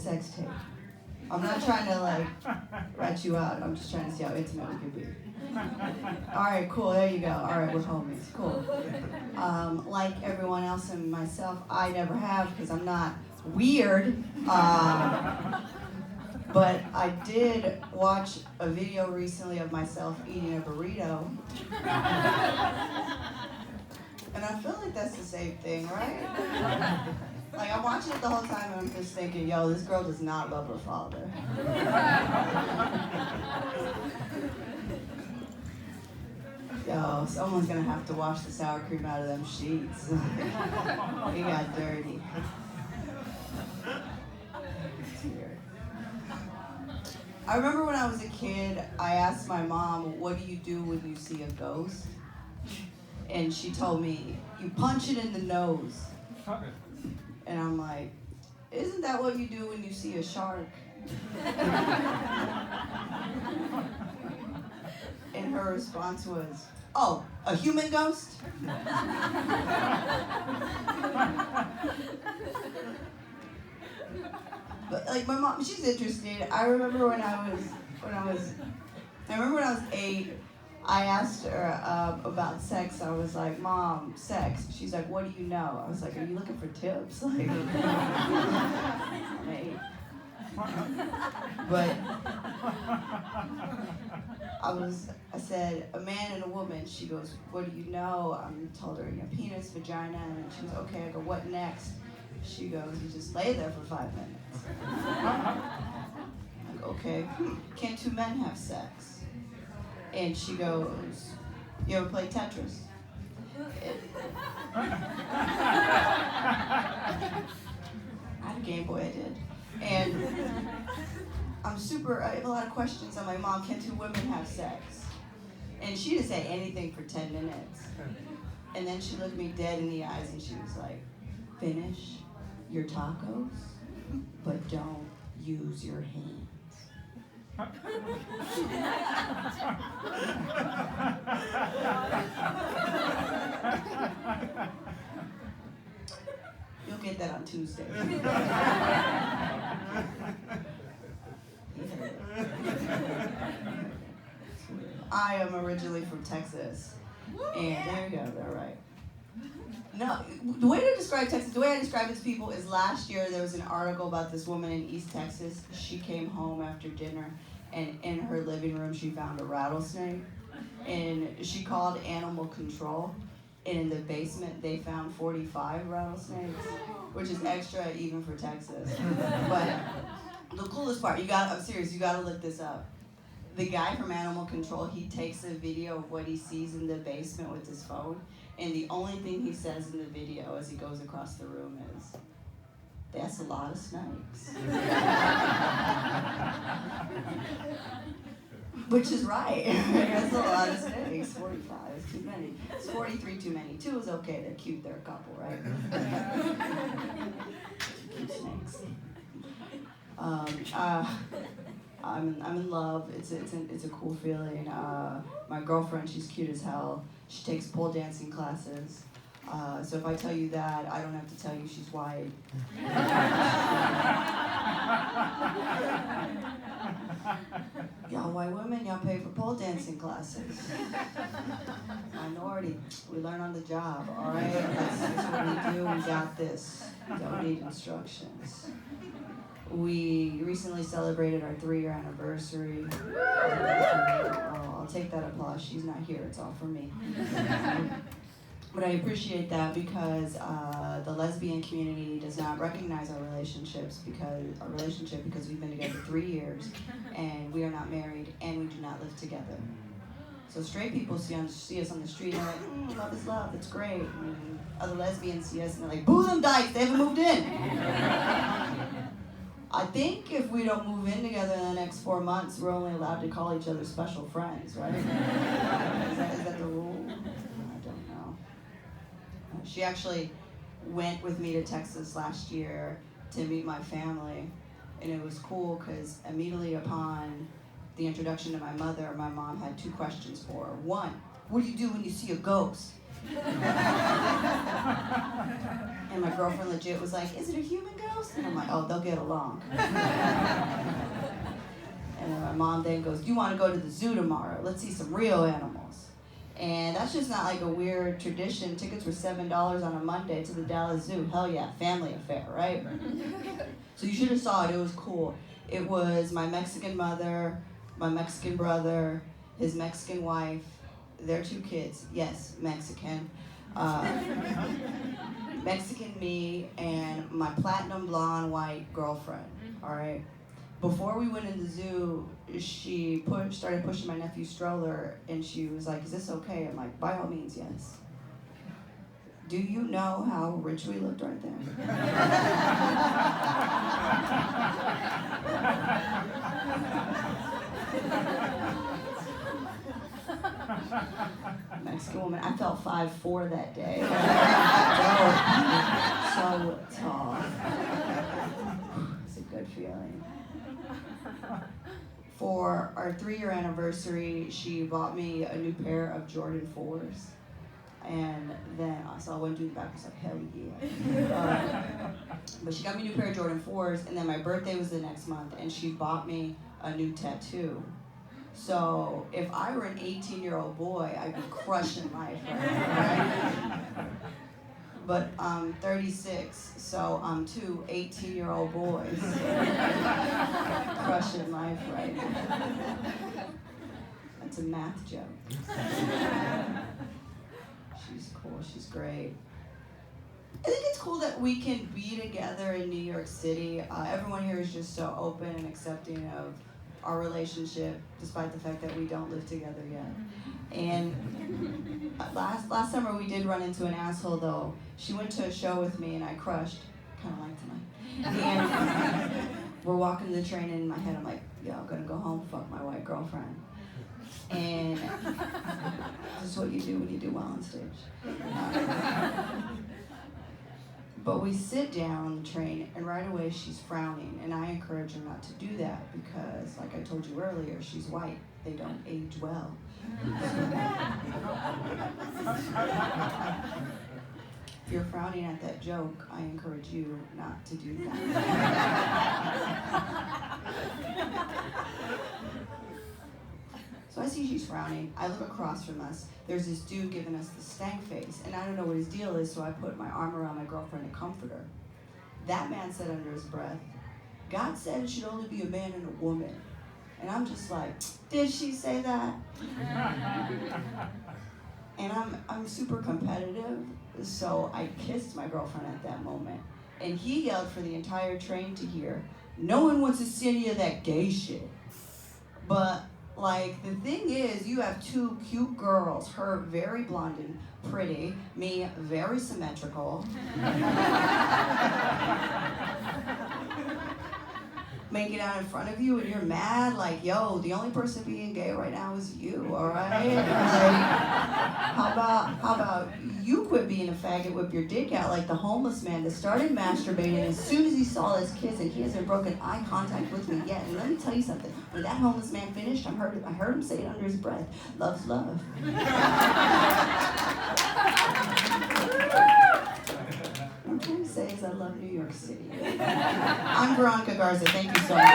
sex tape. I'm not trying to like rat you out. I'm just trying to see how intimate we can be. All right, cool. There you go. All right, we're homies. Cool. Like everyone else and myself, I never have because I'm not weird. But I did watch a video recently of myself eating a burrito. And I feel like that's the same thing, right? Like, I'm watching it the whole time and I'm just thinking, yo, this girl does not love her father. Yo, someone's gonna have to wash the sour cream out of them sheets. He got dirty. It's weird. I remember when I was a kid, I asked my mom, what do you do when you see a ghost? And she told me, you punch it in the nose. And I'm like, isn't that what you do when you see a shark? And her response was, oh, a human ghost? But like my mom, she's interested. I remember when I was 8, I asked her about sex. I was like, Mom, sex. She's like, what do you know? I was like, are you looking for tips? Like, hey. But I said, a man and a woman. She goes, what do you know? I told her, penis, vagina. And she goes, okay. I go, what next? She goes, you just lay there for 5 minutes. I go, okay. Can 2 men have sex? And she goes, you ever play Tetris? I had a Game Boy, I did. And I have a lot of questions. I'm like, Mom, can 2 women have sex? And she didn't say anything for 10 minutes. And then she looked me dead in the eyes and she was like, finish your tacos, but don't use your hands. You'll get that on Tuesday. I am originally from Texas, and there you go, they're right. No, the way to describe Texas, the way I describe it to people is last year there was an article about this woman in East Texas. She came home after dinner, and in her living room she found a rattlesnake, and she called animal control, and in the basement they found 45 rattlesnakes, which is extra even for Texas. But the coolest part, I'm serious, you gotta look this up. The guy from Animal Control, he takes a video of what he sees in the basement with his phone, and the only thing he says in the video as he goes across the room is, that's a lot of snakes. Which is right. That's a lot of snakes. 45 is too many. It's 43 too many. 2 is okay. They're cute. They're a couple, right? Cute snakes. I'm in love. It's a cool feeling. My girlfriend, she's cute as hell. She takes pole dancing classes. So if I tell you that, I don't have to tell you she's white. Y'all white women, y'all pay for pole dancing classes. Minority, we learn on the job, all right? That's what we do. We got this. Don't need instructions. We recently celebrated our 3-year anniversary. Oh, I'll take that applause. She's not here. It's all for me. But I appreciate that because the lesbian community does not recognize our relationship because we've been together 3 years and we are not married and we do not live together. So straight people see us on the street and they're like, love is love, it's great. And other lesbians see us and they're like, boo them dykes, they haven't moved in. I think if we don't move in together in the next 4 months, we're only allowed to call each other special friends, right? Is that the rule? I don't know. She actually went with me to Texas last year to meet my family, and it was cool because immediately upon the introduction to my mother, my mom had 2 questions for her. 1, what do you do when you see a ghost? And my girlfriend legit was like, is it a human ghost? And I'm like, oh, they'll get along. And then my mom then goes, do you want to go to the zoo tomorrow? Let's see some real animals. And that's just not like a weird tradition. Tickets were $7 on a Monday to the Dallas Zoo. Hell yeah, family affair, right? So you should have saw it. It was cool. It was my Mexican mother, my Mexican brother, his Mexican wife, their 2 kids. Yes, Mexican. Mexican me, and my platinum blonde white girlfriend. All right. Before we went in the zoo, she started pushing my nephew's stroller, and she was like, is this okay? I'm like, by all means, yes. Do you know how rich we looked right there? Mexican woman. I felt 5'4" that day. So tall. It's a good feeling. For our 3-year anniversary, she bought me a new pair of Jordan 4s. And then I saw one dude back, I was like, hell yeah. But she got me a new pair of Jordan 4s, and then my birthday was the next month, and she bought me a new tattoo. So if I were an 18-year-old boy, I'd be crushing life right now, right? But I'm 36, so I'm 2 18-year-old boys crushing life right now. That's a math joke. She's cool, she's great. I think it's cool that we can be together in New York City. Everyone here is just so open and accepting of our relationship, despite the fact that we don't live together yet. And last summer we did run into an asshole though. She went to a show with me and I crushed, kind of like tonight. And we're walking the train and in my head I'm like, yo, I'm gonna go home, fuck my white girlfriend. And this is what you do when you do well on stage. But we sit down on the train, and right away she's frowning, and I encourage her not to do that because, like I told you earlier, she's white. They don't age well. If you're frowning at that joke, I encourage you not to do that. So I see she's frowning. I look across from us. There's this dude giving us the stank face, and I don't know what his deal is, so I put my arm around my girlfriend to comfort her. That man said under his breath, God said it should only be a man and a woman. And I'm just like, did she say that? And I'm super competitive, so I kissed my girlfriend at that moment. And he yelled for the entire train to hear, no one wants to see any of that gay shit. But like, the thing is, you have 2 cute girls, her very blonde and pretty, me very symmetrical. Make it out in front of you and you're mad, like, yo, the only person being gay right now is you, all right? Like, how about you quit being a faggot, whip your dick out like the homeless man that started masturbating as soon as he saw us kiss, and he hasn't broken eye contact with me yet. And let me tell you something, when that homeless man finished, I heard him say it under his breath, love's love. What I'm trying to say is I love New York City. I'm Veronica Garza. Thank you so much.